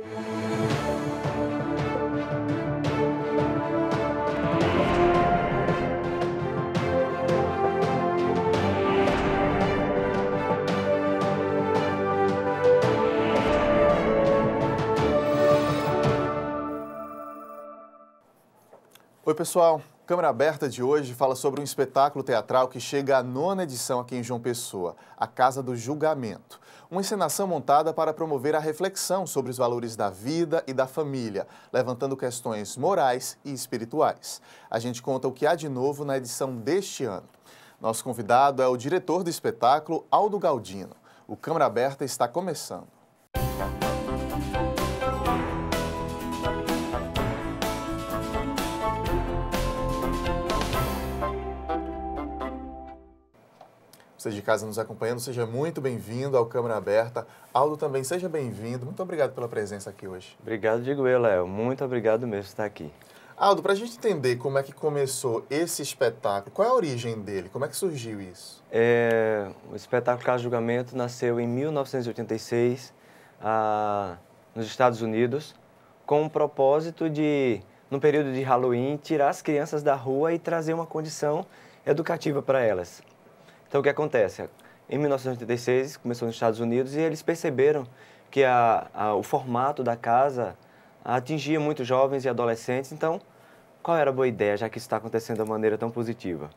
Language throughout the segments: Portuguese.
Oi pessoal, Câmara Aberta de hoje fala sobre um espetáculo teatral que chega à 9ª edição aqui em João Pessoa, A Casa do Julgamento. Uma encenação montada para promover a reflexão sobre os valores da vida e da família, levantando questões morais e espirituais. A gente conta o que há de novo na edição deste ano. Nosso convidado é o diretor do espetáculo, Aldo Galdino. O Câmara Aberta está começando. Você de casa nos acompanhando, seja muito bem-vindo ao Câmara Aberta. Aldo também, seja bem-vindo. Muito obrigado pela presença aqui hoje. Obrigado, digo eu, Léo. Muito obrigado mesmo por estar aqui. Aldo, para a gente entender como é que começou esse espetáculo, qual é a origem dele? Como é que surgiu isso? O espetáculo Casa do Julgamento nasceu em 1986, nos Estados Unidos, com o propósito de, no período de Halloween, tirar as crianças da rua e trazer uma condição educativa para elas. Então, o que acontece? Em 1986, começou nos Estados Unidos e eles perceberam que o formato da casa atingia muitos jovens e adolescentes. Então, qual era a boa ideia, já que isso está acontecendo de uma maneira tão positiva?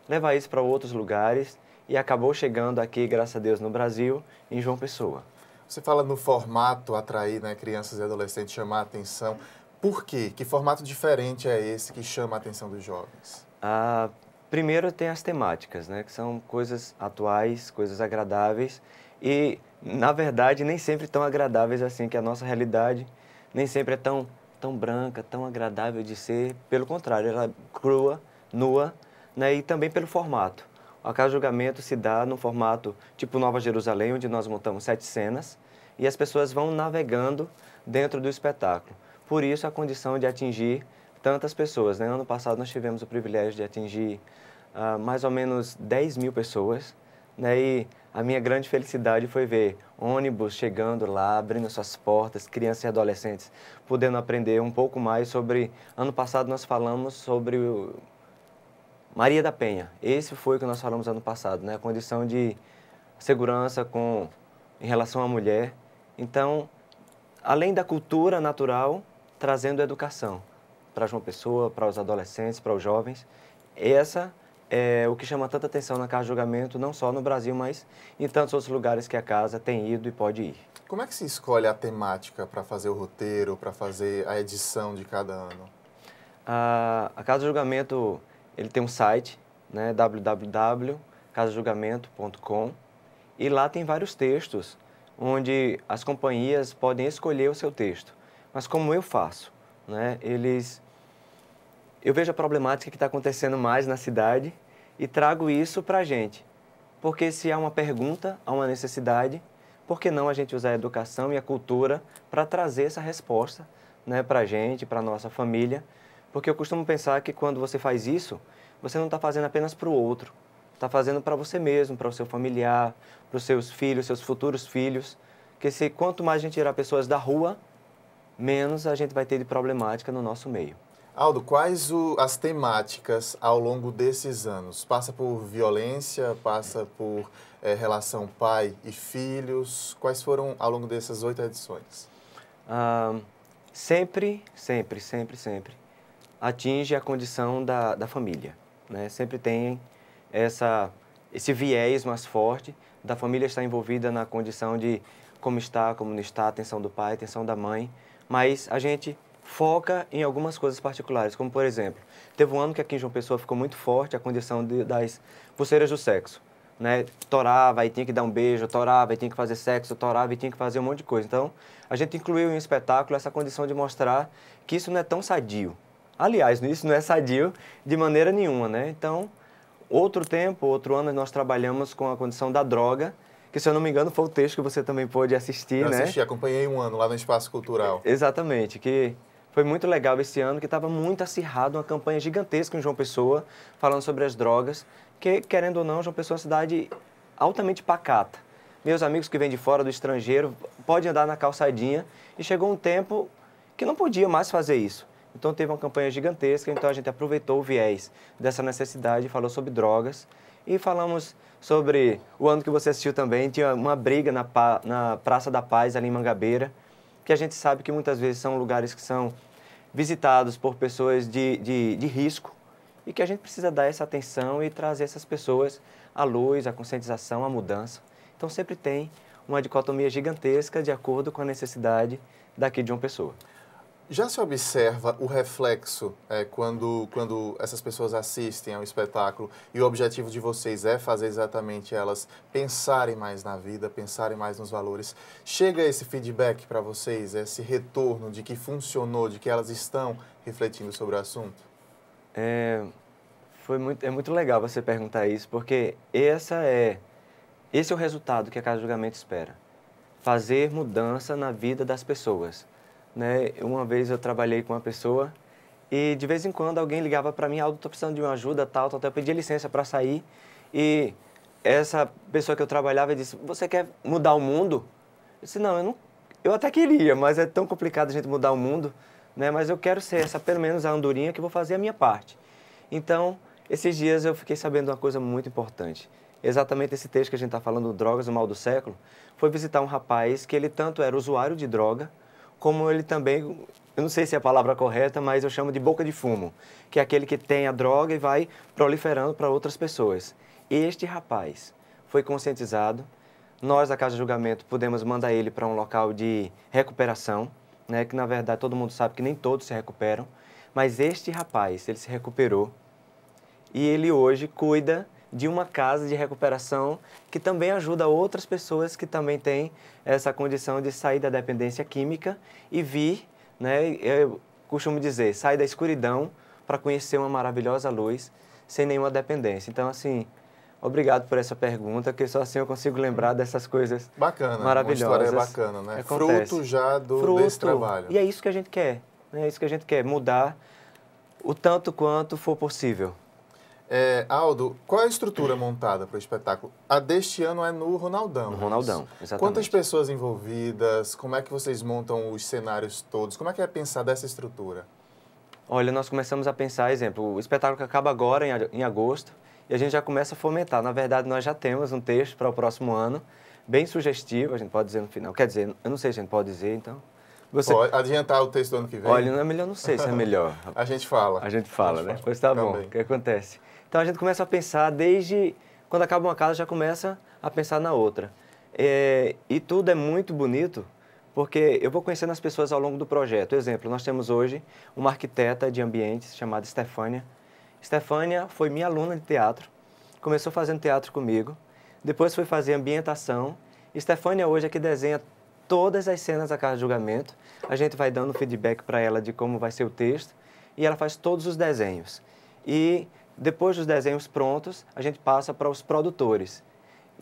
Levar isso para outros lugares e acabou chegando aqui, graças a Deus, no Brasil, em João Pessoa. Você fala no formato atrair, né, crianças e adolescentes, chamar a atenção. Por quê? Que formato diferente é esse que chama a atenção dos jovens? Primeiro tem as temáticas, né, que são coisas atuais, coisas agradáveis e, na verdade, nem sempre tão agradáveis assim, que a nossa realidade nem sempre é tão branca, tão agradável de ser. Pelo contrário, ela é crua, nua, né, e também pelo formato. A Casa do Julgamento se dá no formato tipo Nova Jerusalém, onde nós montamos 7 cenas e as pessoas vão navegando dentro do espetáculo. Por isso, a condição de atingir tantas pessoas, né? Ano passado nós tivemos o privilégio de atingir mais ou menos 10 mil pessoas, né? E a minha grande felicidade foi ver ônibus chegando lá, abrindo suas portas, crianças e adolescentes podendo aprender um pouco mais sobre... Ano passado nós falamos sobre Maria da Penha. Esse foi o que nós falamos ano passado, né? A condição de segurança em relação à mulher. Então, além da cultura natural, trazendo educação para João Pessoa, para os adolescentes, para os jovens. Essa é o que chama tanta atenção na Casa de Julgamento, não só no Brasil, mas em tantos outros lugares que a casa tem ido e pode ir. Como é que se escolhe a temática para fazer o roteiro, para fazer a edição de cada ano? A Casa de Julgamento, ele tem um site, né, www.casajulgamento.com, e lá tem vários textos, onde as companhias podem escolher o seu texto. Mas como eu faço? Né? Eu vejo a problemática que está acontecendo mais na cidade e trago isso para a gente. Porque se há uma pergunta, há uma necessidade, por que não a gente usar a educação e a cultura para trazer essa resposta, né, para a gente, para a nossa família? Porque eu costumo pensar que quando você faz isso, você não está fazendo apenas para o outro, está fazendo para você mesmo, para o seu familiar, para os seus filhos, seus futuros filhos. Porque quanto mais a gente tirar pessoas da rua, menos a gente vai ter de problemática no nosso meio. Aldo, quais as temáticas ao longo desses anos? Passa por violência, passa por relação pai e filhos? Quais foram ao longo dessas 8 edições? Sempre atinge a condição da família, né? Sempre tem esse viés mais forte da família estar envolvida na condição de como está, como não está, a atenção do pai, a atenção da mãe. Mas a gente foca em algumas coisas particulares, como, por exemplo, teve um ano que aqui em João Pessoa ficou muito forte a condição das pulseiras do sexo, né? Torava e tinha que dar um beijo, torava e tinha que fazer sexo, torava e tinha que fazer um monte de coisa. Então, a gente incluiu em um espetáculo essa condição de mostrar que isso não é tão sadio. Aliás, isso não é sadio de maneira nenhuma, né? Então, outro ano, nós trabalhamos com a condição da droga, que, se eu não me engano, foi o texto que você também pôde assistir, né? Eu assisti, acompanhei um ano lá no Espaço Cultural. Exatamente, que foi muito legal esse ano, que estava muito acirrado, uma campanha gigantesca em João Pessoa, falando sobre as drogas, que, querendo ou não, João Pessoa é uma cidade altamente pacata. meus amigos que vêm de fora, do estrangeiro, podem andar na calçadinha. E chegou um tempo que não podia mais fazer isso. Então teve uma campanha gigantesca, então a gente aproveitou o viés dessa necessidade, falou sobre drogas e falamos sobre o ano que você assistiu também, tinha uma briga na Praça da Paz, ali em Mangabeira, que a gente sabe que muitas vezes são lugares que são visitados por pessoas de risco e que a gente precisa dar essa atenção e trazer essas pessoas à luz, à conscientização, à mudança. Então sempre tem uma dicotomia gigantesca de acordo com a necessidade daqui de João Pessoa. Já se observa o reflexo quando essas pessoas assistem ao espetáculo e o objetivo de vocês é fazer exatamente elas pensarem mais na vida, pensarem mais nos valores? Chega esse feedback para vocês, esse retorno de que funcionou, de que elas estão refletindo sobre o assunto? É muito legal você perguntar isso, porque esse é o resultado que a Casa de Julgamento espera. Fazer mudança na vida das pessoas. Né? Uma vez eu trabalhei com uma pessoa e de vez em quando alguém ligava para mim, Aldo, estou precisando de uma ajuda, tal, eu pedia licença para sair e essa pessoa que eu trabalhava disse, você quer mudar o mundo? Eu disse, não, eu até queria, mas é tão complicado a gente mudar o mundo, né? Mas eu quero ser pelo menos a andorinha que vou fazer a minha parte. Então, esses dias eu fiquei sabendo uma coisa muito importante. Exatamente esse texto que a gente está falando, Drogas, o Mal do Século, foi visitar um rapaz que ele tanto era usuário de droga, como ele também, eu não sei se é a palavra correta, mas eu chamo de boca de fumo, que é aquele que tem a droga e vai proliferando para outras pessoas. Este rapaz foi conscientizado, nós da Casa de Julgamento pudemos mandar ele para um local de recuperação, né, que na verdade todo mundo sabe que nem todos se recuperam, mas este rapaz, ele se recuperou e ele hoje cuida de uma casa de recuperação que também ajuda outras pessoas que também têm essa condição de sair da dependência química e vir, né, eu costumo dizer, sair da escuridão para conhecer uma maravilhosa luz sem nenhuma dependência. Então, assim, obrigado por essa pergunta, que só assim eu consigo lembrar dessas coisas maravilhosas. Uma história bacana, né? Fruto já desse trabalho. E é isso que a gente quer, né? É isso que a gente quer, mudar o tanto quanto for possível. Aldo, qual é a estrutura montada para o espetáculo? A deste ano é no Ronaldão. No Ronaldão, exatamente. Quantas pessoas envolvidas? Como é que vocês montam os cenários todos? Como é que é pensar dessa estrutura? Olha, nós começamos a pensar, exemplo, o espetáculo que acaba agora, em agosto, e a gente já começa a fomentar. Na verdade, nós já temos um texto para o próximo ano, bem sugestivo, a gente pode dizer no final. Quer dizer, eu não sei se a gente pode dizer, então... Pode adiantar o texto do ano que vem? Olha, não é melhor, não sei se é melhor. A gente fala. A gente fala, né? Pois tá bom. O que acontece? Então, a gente começa a pensar desde... Quando acaba uma casa, já começa a pensar na outra. E tudo é muito bonito, porque eu vou conhecendo as pessoas ao longo do projeto. Exemplo, nós temos hoje uma arquiteta de ambientes chamada Stefânia. Stefânia foi minha aluna de teatro, começou fazendo teatro comigo, depois foi fazer ambientação. Stefânia hoje é que desenha todas as cenas da Casa de Julgamento. A gente vai dando feedback para ela de como vai ser o texto e ela faz todos os desenhos. E depois dos desenhos prontos, a gente passa para os produtores.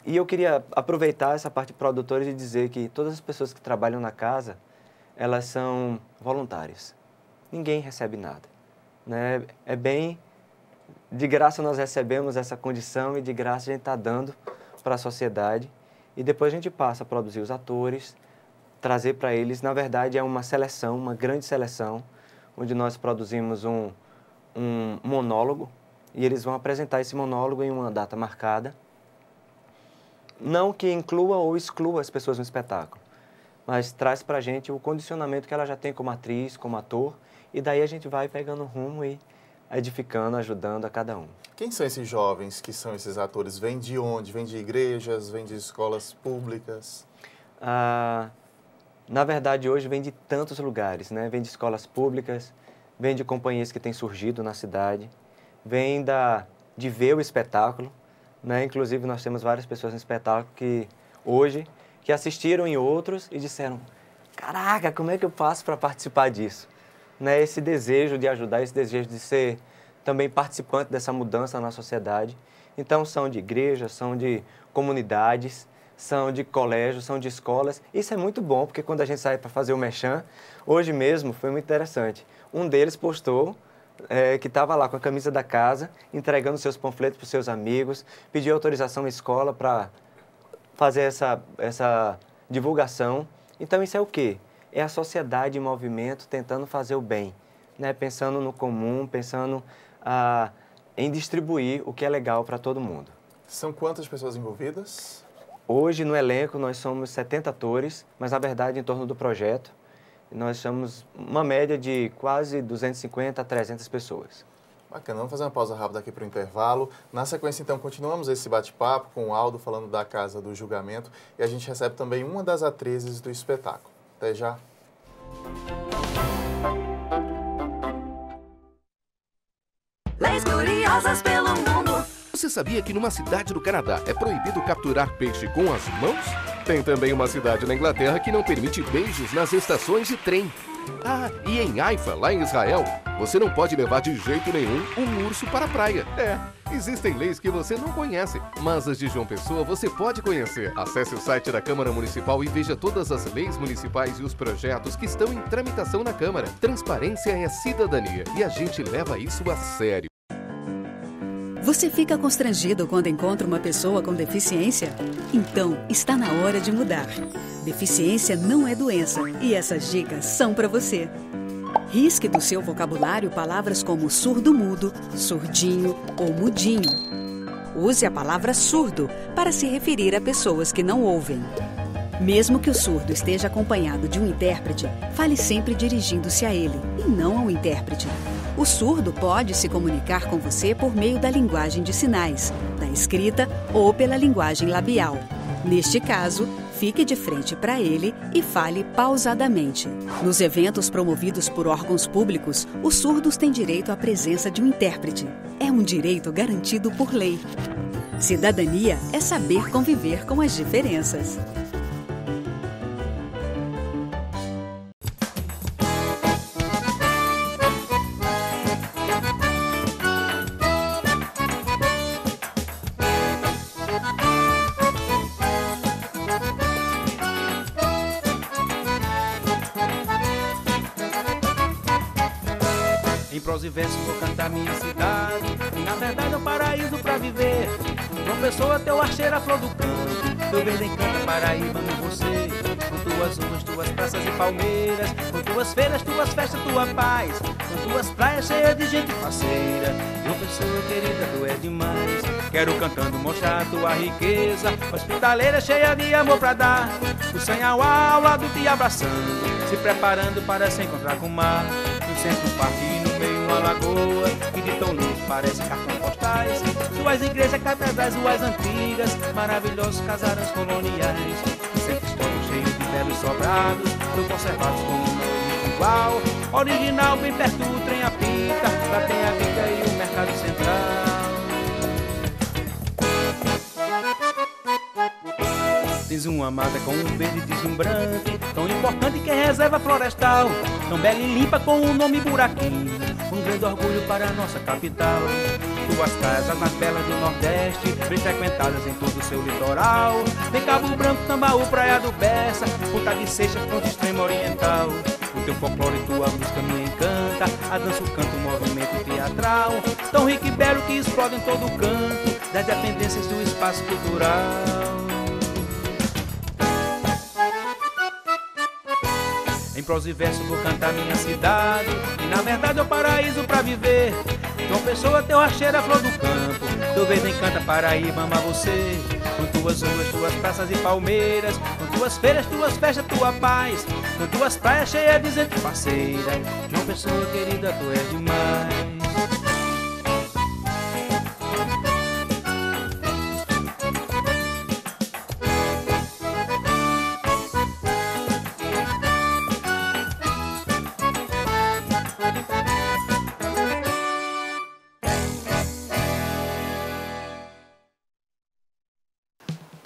E eu queria aproveitar essa parte de produtores e dizer que todas as pessoas que trabalham na casa, elas são voluntárias. Ninguém recebe nada, né? É bem... De graça nós recebemos essa condição e de graça a gente está dando para a sociedade. E depois a gente passa a produzir os atores, trazer para eles, na verdade é uma seleção, uma grande seleção, onde nós produzimos um monólogo e eles vão apresentar esse monólogo em uma data marcada. Não que inclua ou exclua as pessoas no espetáculo, mas traz para a gente o condicionamento que ela já tem como atriz, como ator, e daí a gente vai pegando rumo e edificando, ajudando a cada um. Quem são esses jovens que são esses atores? Vêm de onde? Vêm de igrejas? Vêm de escolas públicas? Na verdade, hoje vem de tantos lugares, né? Vem de escolas públicas, vem de companhias que têm surgido na cidade, vem de ver o espetáculo, né? Inclusive, nós temos várias pessoas no espetáculo que assistiram em outros e disseram, caraca, como é que eu faço para participar disso? Né? Esse desejo de ajudar, esse desejo de ser também participante dessa mudança na sociedade. Então, são de igrejas, são de comunidades, são de colégios, são de escolas. Isso é muito bom, porque quando a gente sai para fazer o merchan, hoje mesmo foi muito interessante. Um deles postou que estava lá com a camisa da casa, entregando seus panfletos para os seus amigos, pediu autorização à escola para fazer essa divulgação. Então isso é o quê? É a sociedade em movimento tentando fazer o bem, né? Pensando no comum, pensando em distribuir o que é legal para todo mundo. São quantas pessoas envolvidas? Hoje, no elenco, nós somos 70 atores, mas, na verdade, em torno do projeto, nós somos uma média de quase 250 a 300 pessoas. Bacana, vamos fazer uma pausa rápida aqui para o intervalo. Na sequência, então, continuamos esse bate-papo com o Aldo falando da Casa do Julgamento e a gente recebe também uma das atrizes do espetáculo. Até já. Leis curiosas pelo mundo. Você sabia que numa cidade do Canadá é proibido capturar peixe com as mãos? Tem também uma cidade na Inglaterra que não permite beijos nas estações de trem. Ah, e em Haifa, lá em Israel, você não pode levar de jeito nenhum um urso para a praia. Existem leis que você não conhece, mas as de João Pessoa você pode conhecer. Acesse o site da Câmara Municipal e veja todas as leis municipais e os projetos que estão em tramitação na Câmara. Transparência é cidadania e a gente leva isso a sério. Você fica constrangido quando encontra uma pessoa com deficiência? Então, está na hora de mudar. Deficiência não é doença e essas dicas são para você. Risque do seu vocabulário palavras como surdo-mudo, surdinho ou mudinho. Use a palavra surdo para se referir a pessoas que não ouvem. Mesmo que o surdo esteja acompanhado de um intérprete, fale sempre dirigindo-se a ele e não ao intérprete. O surdo pode se comunicar com você por meio da linguagem de sinais, da escrita ou pela linguagem labial. Neste caso, fique de frente para ele e fale pausadamente. Nos eventos promovidos por órgãos públicos, os surdos têm direito à presença de um intérprete. É um direito garantido por lei. Cidadania é saber conviver com as diferenças. Em prosa e verso vou cantar minha cidade, e na verdade é um paraíso pra viver. João Pessoa, teu archeiro, a flor do campo, teu verde encanta Paraíba, amo você. Com tuas ruas, tuas praças e palmeiras, com tuas feiras, tuas festas, tua paz, com tuas praias cheias de gente faceira. João Pessoa, querida, tu é demais. Quero cantando mostrar tua riqueza, hospitaleira cheia de amor pra dar. O Sanhau ao lado te abraçando, se preparando para se encontrar com o mar. No centro do parque e no meio uma lagoa, que de tão longe parece cartão postais. Suas igrejas, catedrais, ruas antigas, maravilhosos casarões coloniais. Centro histórico cheio de belos sobrados, tão conservados como não igual. Original bem perto do trem apita, lá tem a Bica e o Mercado Central. Tens uma mata com um verde deslumbrante, tão importante que é reserva florestal, tão bela e limpa com o nome Buraquinho, um grande orgulho para a nossa capital. Tuas praias, as mais belas do Nordeste, bem frequentadas em todo o seu litoral. Tem Cabo Branco, Tambaú, Praia do Bessa, Ponta de Seixas, ponto extremo oriental. O teu folclore e tua música me encanta, a dança, o canto, o movimento teatral, tão rico e belo que explode em todo o canto das dependências do espaço cultural. Em prosa e verso vou cantar minha cidade, e na verdade é o paraíso pra viver. João Pessoa, teu archeiro, a flor do campo, teu verde encanta Paraíba, ama você. Com tuas ruas, tuas praças e palmeiras, com tuas feiras, tuas festas, tua paz, com tuas praias cheias de gente parceira. João Pessoa, querida, tu és demais.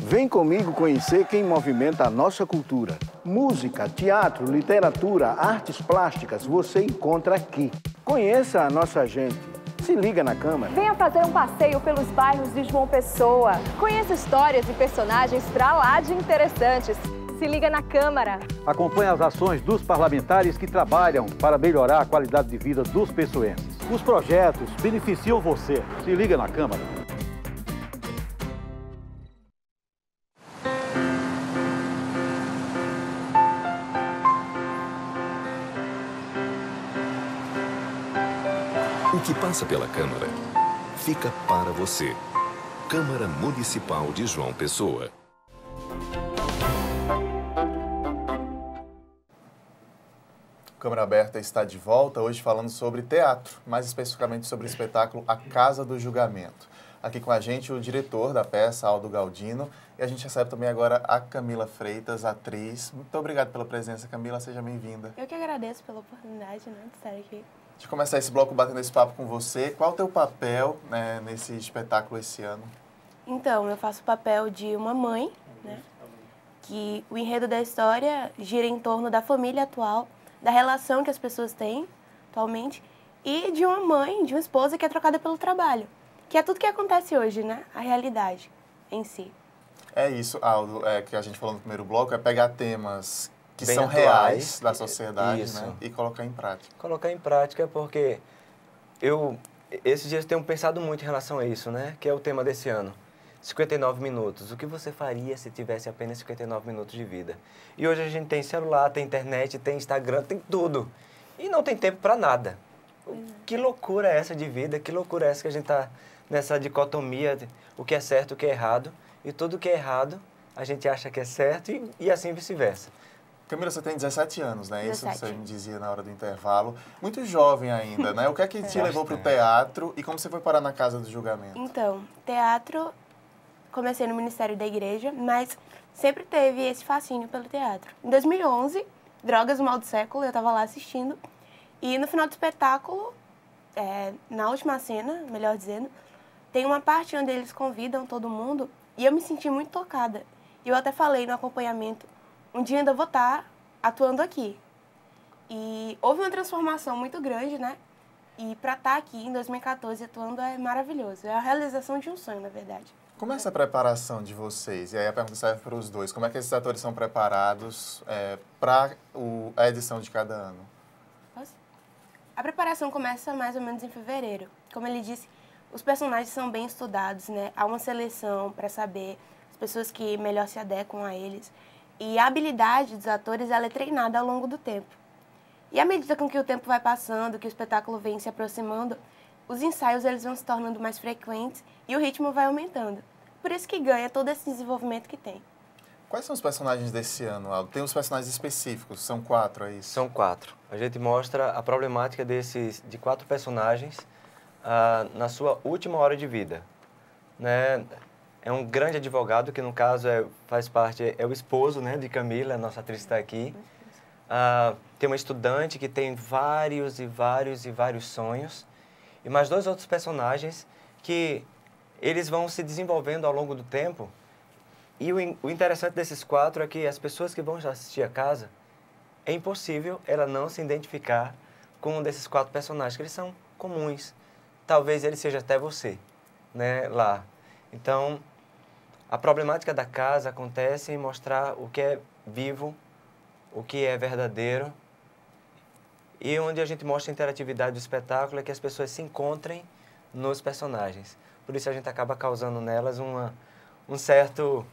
Vem comigo conhecer quem movimenta a nossa cultura. Música, teatro, literatura, artes plásticas, você encontra aqui. Conheça a nossa gente. Se liga na Câmara. Venha fazer um passeio pelos bairros de João Pessoa. Conheça histórias e personagens pra lá de interessantes. Se liga na Câmara. Acompanhe as ações dos parlamentares que trabalham para melhorar a qualidade de vida dos pessoenses. Os projetos beneficiam você. Se liga na Câmara. O que passa pela Câmara fica para você. Câmara Municipal de João Pessoa. Câmara Aberta está de volta, hoje falando sobre teatro, mais especificamente sobre o espetáculo A Casa do Julgamento. Aqui com a gente o diretor da peça, Aldo Galdino, e a gente recebe também agora a Camila Freitas, atriz. Muito obrigado pela presença, Camila, seja bem-vinda. Eu que agradeço pela oportunidade, de estar aqui. De começar esse bloco batendo esse papo com você, qual o teu papel, né, nesse espetáculo esse ano? Então, eu faço o papel de uma mãe, né, que o enredo da história gira em torno da família atual, da relação que as pessoas têm atualmente e de uma mãe, de uma esposa que é trocada pelo trabalho, que é tudo que acontece hoje, né? A realidade em si. É isso, Aldo, que a gente falou no primeiro bloco, é pegar temas que Bem são atuais, reais da sociedade, isso, né? E colocar em prática. Colocar em prática porque esses dias tenho pensado muito em relação a isso, né? Que é o tema desse ano. 59 minutos. O que você faria se tivesse apenas 59 minutos de vida? E hoje a gente tem celular, tem internet, tem Instagram, tem tudo. E não tem tempo para nada. Que loucura é essa de vida? Que loucura é essa que a gente está nessa dicotomia de o que é certo e o que é errado? E tudo que é errado a gente acha que é certo e assim vice-versa. Camila, você tem 17 anos, né? 17. Isso você me dizia na hora do intervalo. Muito jovem ainda, né? O que é que te levou para o teatro e como você foi parar na Casa do Julgamento? Então, teatro, comecei no Ministério da Igreja, mas sempre teve esse fascínio pelo teatro. Em 2011, Drogas, o Mal do Século, eu estava lá assistindo. E no final do espetáculo, na última cena, melhor dizendo, tem uma parte onde eles convidam todo mundo e eu me senti muito tocada. E eu até falei no acompanhamento, um dia ainda vou estar atuando aqui. E houve uma transformação muito grande, né? E para estar aqui em 2014 atuando é maravilhoso. É a realização de um sonho, na verdade. Como é essa preparação de vocês? E aí a pergunta serve para os dois. Como é que esses atores são preparados para a edição de cada ano? A preparação começa mais ou menos em fevereiro. Como ele disse, os personagens são bem estudados, né? Há uma seleção para saber as pessoas que melhor se adequam a eles. E a habilidade dos atores ela é treinada ao longo do tempo. E à medida com que o tempo vai passando, que o espetáculo vem se aproximando, os ensaios eles vão se tornando mais frequentes e o ritmo vai aumentando. Por isso que ganha todo esse desenvolvimento que tem. Quais são os personagens desse ano, Aldo? Tem os personagens específicos, são 4, é isso? São 4. A gente mostra a problemática de 4 personagens na sua última hora de vida. Né? É um grande advogado, que no caso faz parte, é o esposo, né, de Camila, a nossa atriz está aqui. Tem uma estudante que tem vários sonhos. E mais 2 outros personagens que eles vão se desenvolvendo ao longo do tempo. E o interessante desses 4 é que as pessoas que vão assistir a casa, é impossível ela não se identificar com um desses 4 personagens, que eles são comuns. Talvez ele seja até você, né, lá. Então, a problemática da casa acontece em mostrar o que é vivo, o que é verdadeiro. E onde a gente mostra a interatividade do espetáculo é que as pessoas se encontrem nos personagens. Por isso a gente acaba causando nelas um certo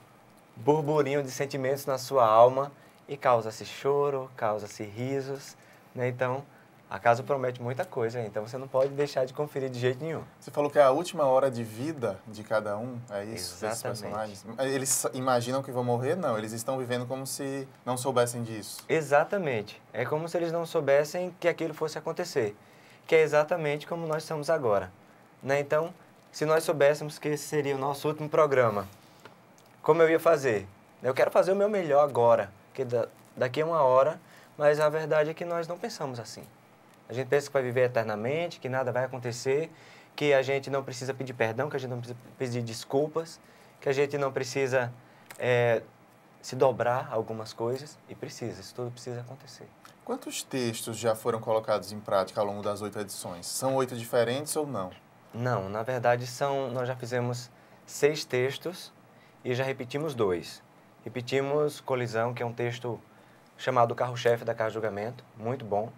burburinho de sentimentos na sua alma e causa-se choro, causa-se risos, né? Então, a casa promete muita coisa, então você não pode deixar de conferir de jeito nenhum. Você falou que é a última hora de vida de cada um, é isso? Exatamente. Desses personagens? Eles imaginam que vão morrer? Não, eles estão vivendo como se não soubessem disso. Exatamente. É como se eles não soubessem que aquilo fosse acontecer, que é exatamente como nós estamos agora, né? Então, se nós soubéssemos que esse seria o nosso último programa, como eu ia fazer? Eu quero fazer o meu melhor agora, que daqui a 1 hora, mas a verdade é que nós não pensamos assim. A gente pensa que vai viver eternamente, que nada vai acontecer, que a gente não precisa pedir perdão, que a gente não precisa pedir desculpas, que a gente não precisa se dobrar algumas coisas, e precisa, isso tudo precisa acontecer. Quantos textos já foram colocados em prática ao longo das 8 edições? São 8 diferentes ou não? Não, na verdade nós já fizemos 6 textos e já repetimos 2. Repetimos Colisão, que é um texto chamado Carro-Chefe da Casa de Julgamento, muito bom.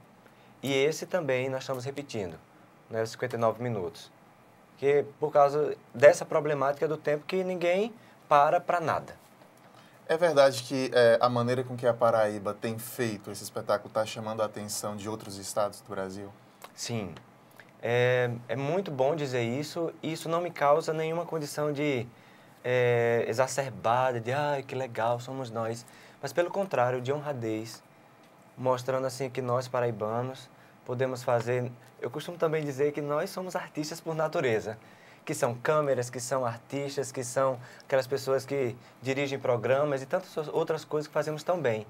E esse também nós estamos repetindo, né, os 59 minutos. Que por causa dessa problemática do tempo que ninguém para nada. É verdade que a maneira com que a Paraíba tem feito esse espetáculo está chamando a atenção de outros estados do Brasil? Sim. É muito bom dizer isso, e isso não me causa nenhuma condição de exacerbada, de ai, que legal, somos nós. Mas pelo contrário, de honradez, mostrando assim que nós paraibanos podemos fazer... Eu costumo também dizer que nós somos artistas por natureza, que são câmeras, que são artistas, que são aquelas pessoas que dirigem programas e tantas outras coisas que fazemos tão bem.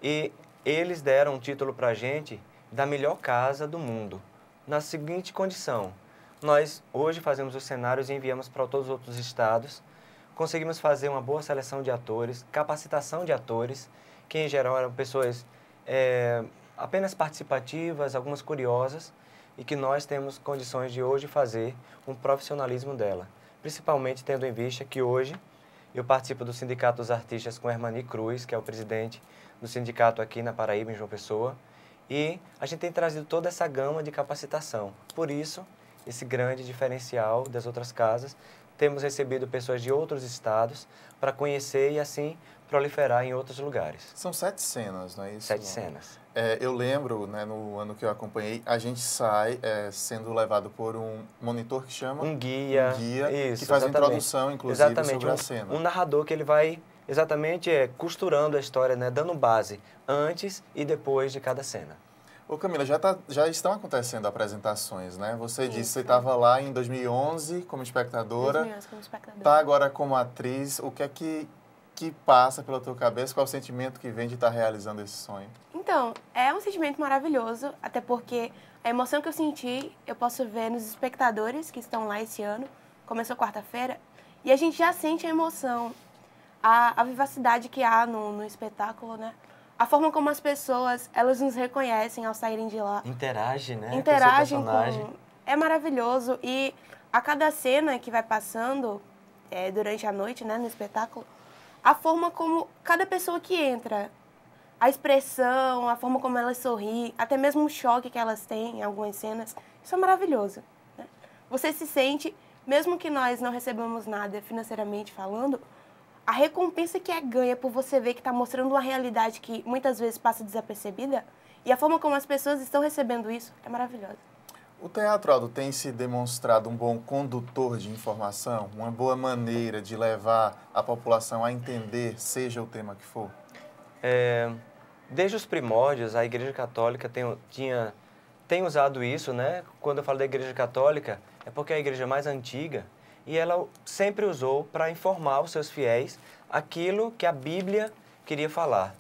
E eles deram um título para a gente da melhor casa do mundo, na seguinte condição: nós hoje fazemos os cenários e enviamos para todos os outros estados, conseguimos fazer uma boa seleção de atores, capacitação de atores, que em geral eram pessoas apenas participativas, algumas curiosas, e que nós temos condições de hoje fazer um profissionalismo dela. Principalmente tendo em vista que hoje eu participo do Sindicato dos Artistas com Hermani Cruz, que é o presidente do sindicato aqui na Paraíba, em João Pessoa, e a gente tem trazido toda essa gama de capacitação. Por isso, esse grande diferencial das outras casas, temos recebido pessoas de outros estados para conhecer e assim proliferar em outros lugares. São 7 cenas, não é isso? 7 cenas. Eu lembro, né, no ano que eu acompanhei, a gente sai sendo levado por um monitor que chama... Um guia. que Isso, faz exatamente. a introdução, inclusive, sobre a cena. Um narrador que ele vai exatamente costurando a história, né, dando base antes e depois de cada cena. Ô Camila, já estão acontecendo apresentações, né? Você disse que você estava lá em 2011 como espectadora. 2011 como espectadora. Está agora como atriz. O que é que passa pela tua cabeça? Qual é o sentimento que vem de estar realizando esse sonho? Então, é um sentimento maravilhoso, até porque a emoção que eu senti, eu posso ver nos espectadores que estão lá esse ano. Começou quarta-feira, e a gente já sente a emoção, a vivacidade que há no espetáculo, né? A forma como as pessoas, elas nos reconhecem ao saírem de lá. Interagem, né? Interagem com... É maravilhoso. E a cada cena que vai passando durante a noite, né, no espetáculo, a forma como cada pessoa que entra, a expressão, a forma como elas sorriem, até mesmo o choque que elas têm em algumas cenas, isso é maravilhoso, né? Você se sente, mesmo que nós não recebamos nada financeiramente falando, a recompensa que é ganha por você ver que está mostrando uma realidade que muitas vezes passa desapercebida, e a forma como as pessoas estão recebendo isso é maravilhosa. O teatro, Aldo, tem se demonstrado um bom condutor de informação, uma boa maneira de levar a população a entender, seja o tema que for? Desde os primórdios, a Igreja Católica tem usado isso, né? Quando eu falo da Igreja Católica, é porque é a igreja mais antiga, e ela sempre usou para informar os seus fiéis aquilo que a Bíblia queria falar.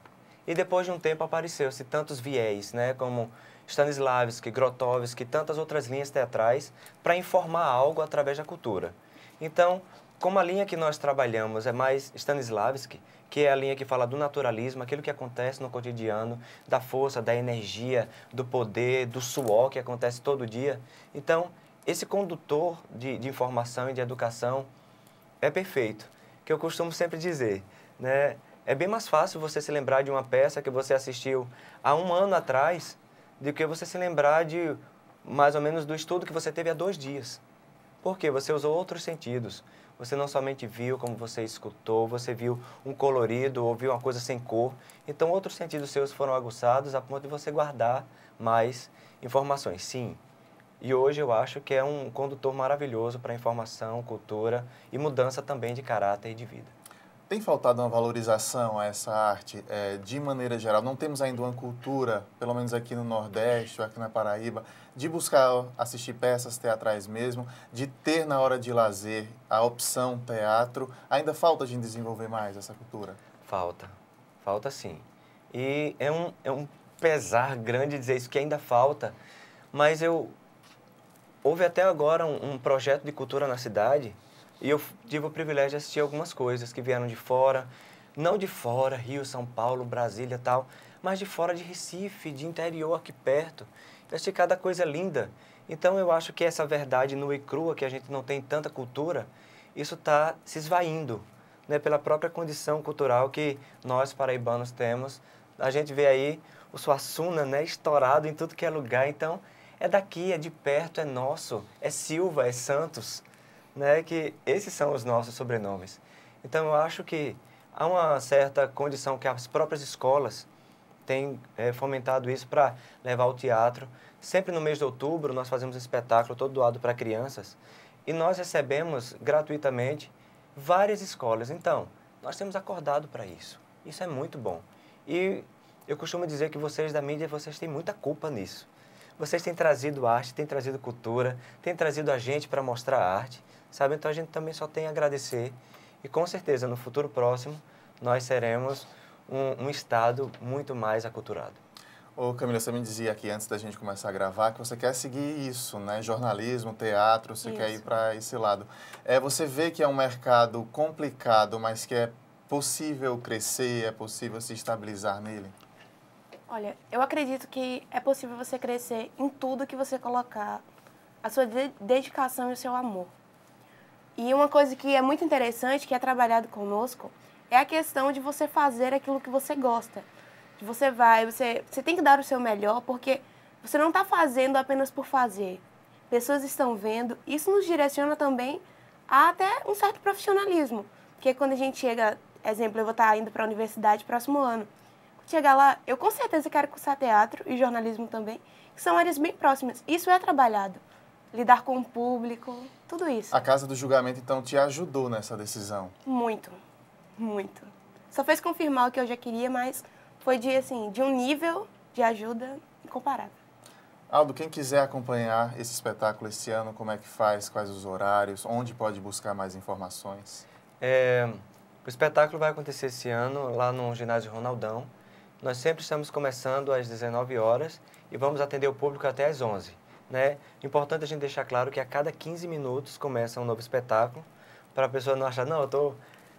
E depois de um tempo apareceu-se tantos viés, né, como Stanislavski, Grotowski, tantas outras linhas teatrais para informar algo através da cultura. Então, como a linha que nós trabalhamos é mais Stanislavski, que é a linha que fala do naturalismo, aquilo que acontece no cotidiano, da força, da energia, do poder, do suor que acontece todo dia. Então, esse condutor de informação e de educação é perfeito, que eu costumo sempre dizer, né? É bem mais fácil você se lembrar de uma peça que você assistiu há 1 ano atrás do que você se lembrar de, mais ou menos, do estudo que você teve há 2 dias. Por quê? Você usou outros sentidos. Você não somente viu, como você escutou, você viu um colorido, ouviu uma coisa sem cor. Então, outros sentidos seus foram aguçados a ponto de você guardar mais informações. Sim. E hoje eu acho que é um condutor maravilhoso para informação, cultura e mudança também de caráter e de vida. Tem faltado uma valorização a essa arte de maneira geral? Não temos ainda uma cultura, pelo menos aqui no Nordeste ou aqui na Paraíba, de buscar assistir peças teatrais mesmo, de ter na hora de lazer a opção teatro. Ainda falta de desenvolver mais essa cultura? Falta sim. E é um pesar grande dizer isso, que ainda falta, mas houve até agora um projeto de cultura na cidade, e eu tive o privilégio de assistir algumas coisas que vieram de fora, não de fora, Rio, São Paulo, Brasília e tal, mas de fora de Recife, de interior aqui perto. Eu assisti cada coisa linda. Então eu acho que essa verdade nua e crua, que a gente não tem tanta cultura, isso está se esvaindo, né, pela própria condição cultural que nós paraibanos temos. A gente vê aí o Suassuna, né, estourado em tudo que é lugar, então é daqui, é de perto, é nosso, é Silva, é Santos, né, que esses são os nossos sobrenomes. Então, eu acho que há uma certa condição que as próprias escolas tem fomentado isso para levar o teatro. Sempre no mês de outubro, nós fazemos um espetáculo todo doado para crianças e nós recebemos gratuitamente várias escolas. Então, nós temos acordado para isso. Isso é muito bom. E eu costumo dizer que vocês da mídia, vocês têm muita culpa nisso. Vocês têm trazido arte, têm trazido cultura, têm trazido a gente para mostrar a arte, sabe? Então, a gente também só tem a agradecer e, com certeza, no futuro próximo, nós seremos um estado muito mais aculturado. Ô Camila, você me dizia aqui antes da gente começar a gravar que você quer seguir isso, né? Jornalismo, teatro, você quer ir para esse lado. Você vê que é um mercado complicado, mas que é possível crescer, é possível se estabilizar nele? Olha, eu acredito que é possível você crescer em tudo que você colocar a sua dedicação e o seu amor. E uma coisa que é muito interessante, que é trabalhado conosco, é a questão de você fazer aquilo que você gosta. Você tem que dar o seu melhor, porque você não está fazendo apenas por fazer. Pessoas estão vendo, isso nos direciona também a até um certo profissionalismo. Porque quando a gente chega, exemplo, eu vou estar indo para a universidade próximo ano. Chegar lá, eu com certeza quero cursar teatro e jornalismo também, que são áreas bem próximas. Isso é trabalhado. Lidar com o público, tudo isso. A Casa do Julgamento, então, te ajudou nessa decisão? Muito, muito. Só fez confirmar o que eu já queria, mas foi de um nível de ajuda incomparável. Aldo, quem quiser acompanhar esse espetáculo esse ano, como é que faz, quais os horários, onde pode buscar mais informações? O espetáculo vai acontecer esse ano lá no Ginásio Ronaldão. Nós sempre estamos começando às 19 horas e vamos atender o público até às 11. Né? Importante a gente deixar claro que a cada 15 minutos começa um novo espetáculo, para a pessoa não achar, não, eu estou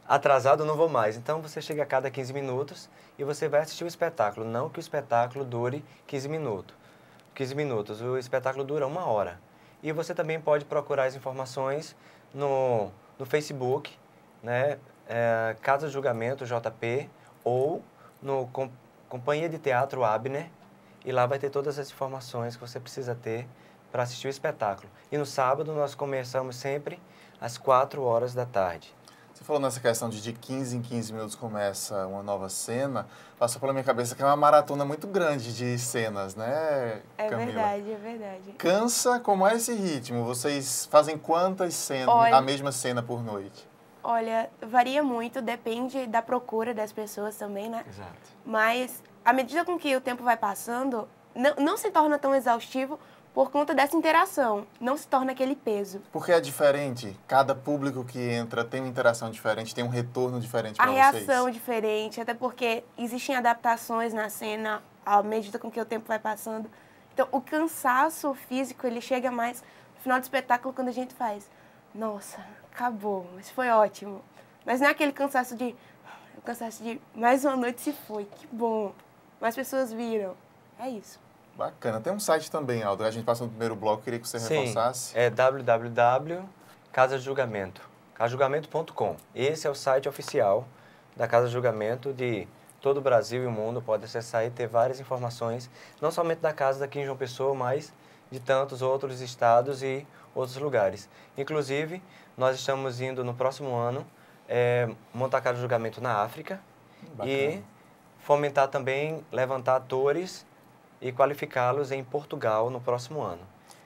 atrasado, não vou mais. Então, você chega a cada 15 minutos e você vai assistir o espetáculo. Não que o espetáculo dure 15 minutos. O espetáculo dura 1 hora. E você também pode procurar as informações no Facebook, né? Casa do Julgamento, JP, ou no Companhia de Teatro Abner, e lá vai ter todas as informações que você precisa ter para assistir o espetáculo. E no sábado nós começamos sempre às 4 horas da tarde. Você falou nessa questão de 15 em 15 minutos começa uma nova cena, passou pela minha cabeça que é uma maratona muito grande de cenas, né, Camila? É verdade. Cansa? Como é esse ritmo? Vocês fazem quantas cenas, a mesma cena por noite? Olha, varia muito, depende da procura das pessoas também, né? Exato. Mas, à medida com que o tempo vai passando, não se torna tão exaustivo por conta dessa interação. Não se torna aquele peso. Porque é diferente? Cada público que entra tem uma interação diferente, tem um retorno diferente para vocês? A reação é diferente, até porque existem adaptações na cena à medida com que o tempo vai passando. Então, o cansaço físico, ele chega mais no final do espetáculo quando a gente faz. Nossa, acabou, mas foi ótimo. Mas não é aquele cansaço de mais uma noite se foi, que bom. Mais pessoas viram. É isso. Bacana. Tem um site também, Aldo. A gente passou no primeiro bloco, queria que você reforçasse. É www.casajulgamento, casajulgamento.com. Esse é o site oficial da Casa de Julgamento de todo o Brasil e o mundo. Pode acessar e ter várias informações, não somente da casa daqui em João Pessoa, mas de tantos outros estados e outros lugares. Inclusive, nós estamos indo no próximo ano montar a Casa de Julgamento na África. Bacana. E fomentar também, levantar atores e qualificá-los em Portugal no próximo ano.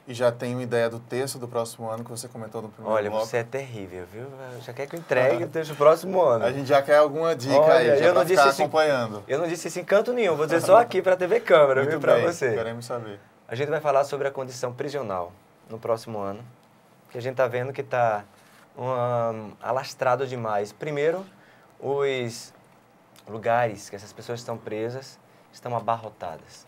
E já tem uma ideia do texto do próximo ano que você comentou no primeiro bloco? Olha, você é terrível, viu? Já quer que eu entregue o texto do próximo ano. A gente já quer alguma dica aí, já para ficar acompanhando. Eu não disse isso em canto nenhum, vou dizer só aqui para a TV Câmara, viu, para você. Queremos saber. A gente vai falar sobre a condição prisional no próximo ano, que a gente está vendo que está alastrado demais. Primeiro, os lugares que essas pessoas estão presas estão abarrotadas.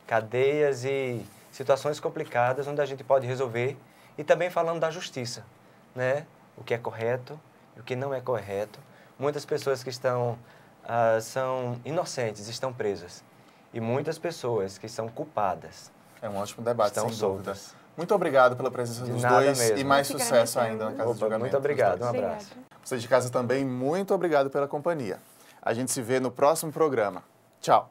Cadeias e situações complicadas onde a gente pode resolver. E também falando da justiça, né? O que é correto e o que não é correto. Muitas pessoas que são inocentes estão presas. E muitas pessoas que são culpadas. É um ótimo debate, sem dúvida. soltas. Muito obrigado pela presença dos dois mesmo. e mais sucesso ainda na Casa de Julgamento. Muito obrigado, um abraço. Você de casa também, muito obrigado pela companhia. A gente se vê no próximo programa. Tchau.